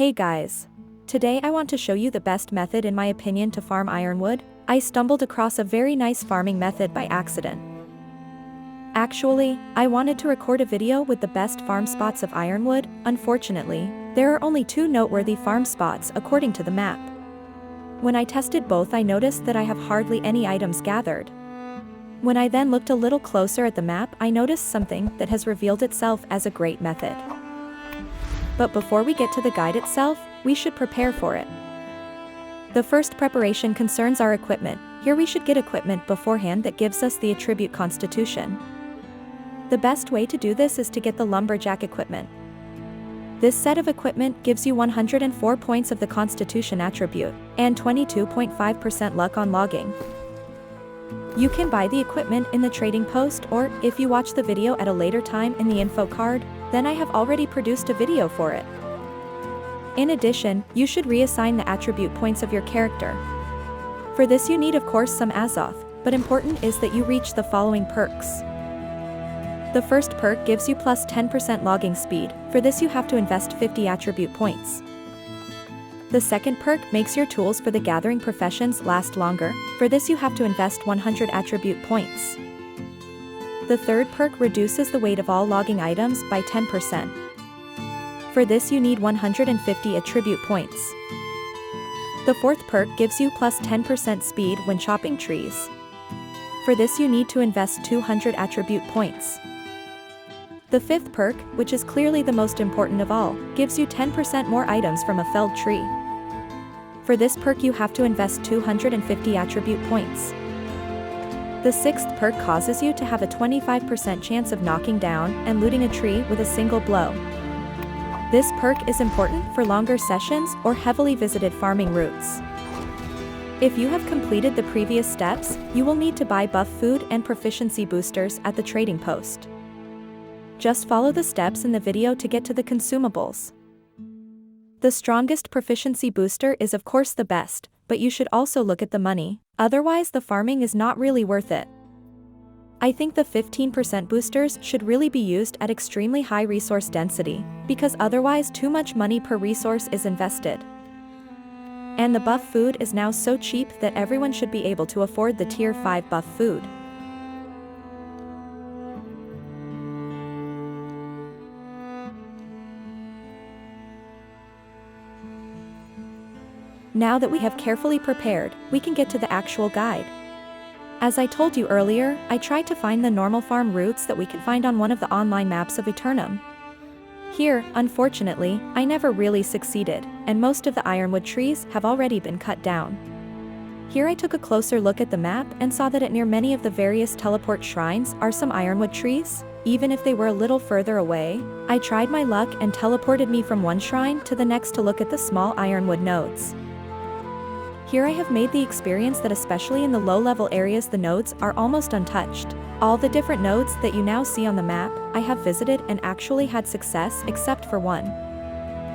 Hey guys! Today I want to show you the best method in my opinion to farm ironwood. I stumbled across a very nice farming method by accident. Actually, I wanted to record a video with the best farm spots of ironwood. Unfortunately, there are only 2 noteworthy farm spots according to the map. When I tested both, I noticed that I have hardly any items gathered. When I then looked a little closer at the map, I noticed something that has revealed itself as a great method. But before we get to the guide itself, we should prepare for it. The first preparation concerns our equipment. Here we should get equipment beforehand that gives us the attribute Constitution. The best way to do this is to get the lumberjack equipment. This set of equipment gives you 104 points of the Constitution attribute, and 22.5% luck on logging. You can buy the equipment in the trading post, or, if you watch the video at a later time, in the info card, then I have already produced a video for it. In addition, you should reassign the attribute points of your character. For this you need of course some Azoth, but important is that you reach the following perks. The first perk gives you plus 10% logging speed. For this you have to invest 50 attribute points. The second perk makes your tools for the gathering professions last longer. For this you have to invest 100 attribute points. The third perk reduces the weight of all logging items by 10%. For this you need 150 attribute points. The fourth perk gives you plus 10% speed when chopping trees. For this you need to invest 200 attribute points. The fifth perk, which is clearly the most important of all, gives you 10% more items from a felled tree. For this perk you have to invest 250 attribute points. The sixth perk causes you to have a 25% chance of knocking down and looting a tree with a single blow. This perk is important for longer sessions or heavily visited farming routes. If you have completed the previous steps, you will need to buy buff food and proficiency boosters at the trading post. Just follow the steps in the video to get to the consumables. The strongest proficiency booster is of course the best, but you should also look at the money, otherwise the farming is not really worth it. I think the 15% boosters should really be used at extremely high resource density, because otherwise too much money per resource is invested. And the buff food is now so cheap that everyone should be able to afford the tier 5 buff food. Now that we have carefully prepared, we can get to the actual guide. As I told you earlier, I tried to find the normal farm routes that we can find on one of the online maps of Eternum. Here, unfortunately, I never really succeeded, and most of the ironwood trees have already been cut down. Here I took a closer look at the map and saw that near many of the various teleport shrines are some ironwood trees. Even if they were a little further away, I tried my luck and teleported me from one shrine to the next to look at the small ironwood nodes. Here I have made the experience that especially in the low-level areas the nodes are almost untouched. All the different nodes that you now see on the map, I have visited and actually had success except for one.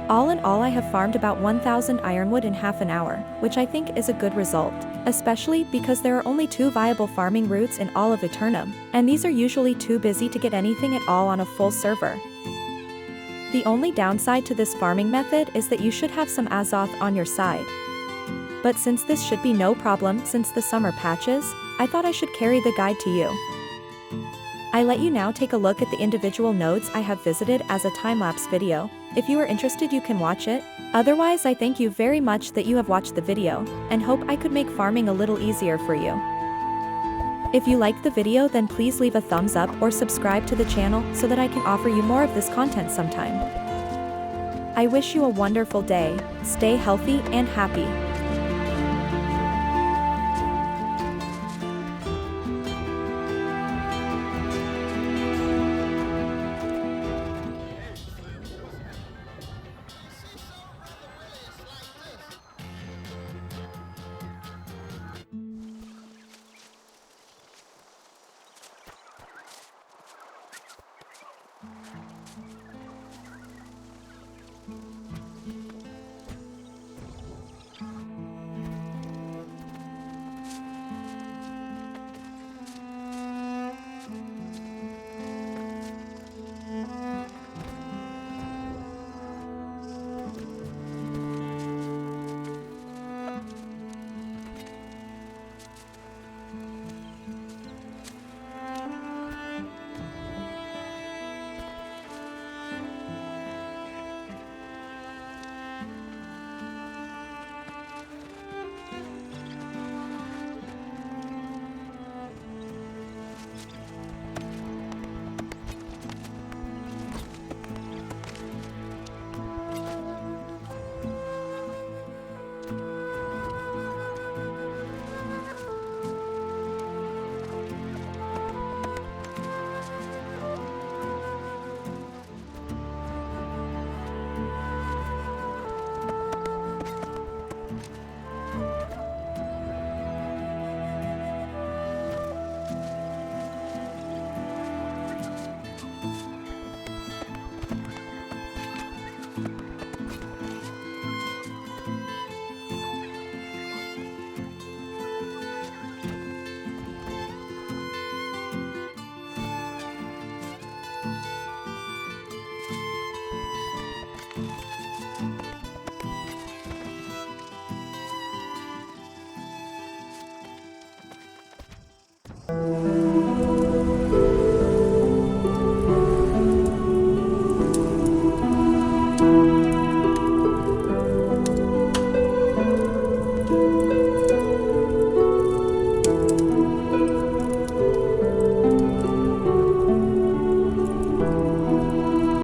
All in all I have farmed about 1000 ironwood in half an hour, which I think is a good result, especially because there are only 2 viable farming routes in all of Eternum, and these are usually too busy to get anything at all on a full server. The only downside to this farming method is that you should have some Azoth on your side. But since this should be no problem since the summer patches, I thought I should carry the guide to you. I let you now take a look at the individual nodes I have visited as a time-lapse video. If you are interested you can watch it. Otherwise I thank you very much that you have watched the video, and hope I could make farming a little easier for you. If you liked the video then please leave a thumbs up or subscribe to the channel so that I can offer you more of this content sometime. I wish you a wonderful day, stay healthy and happy.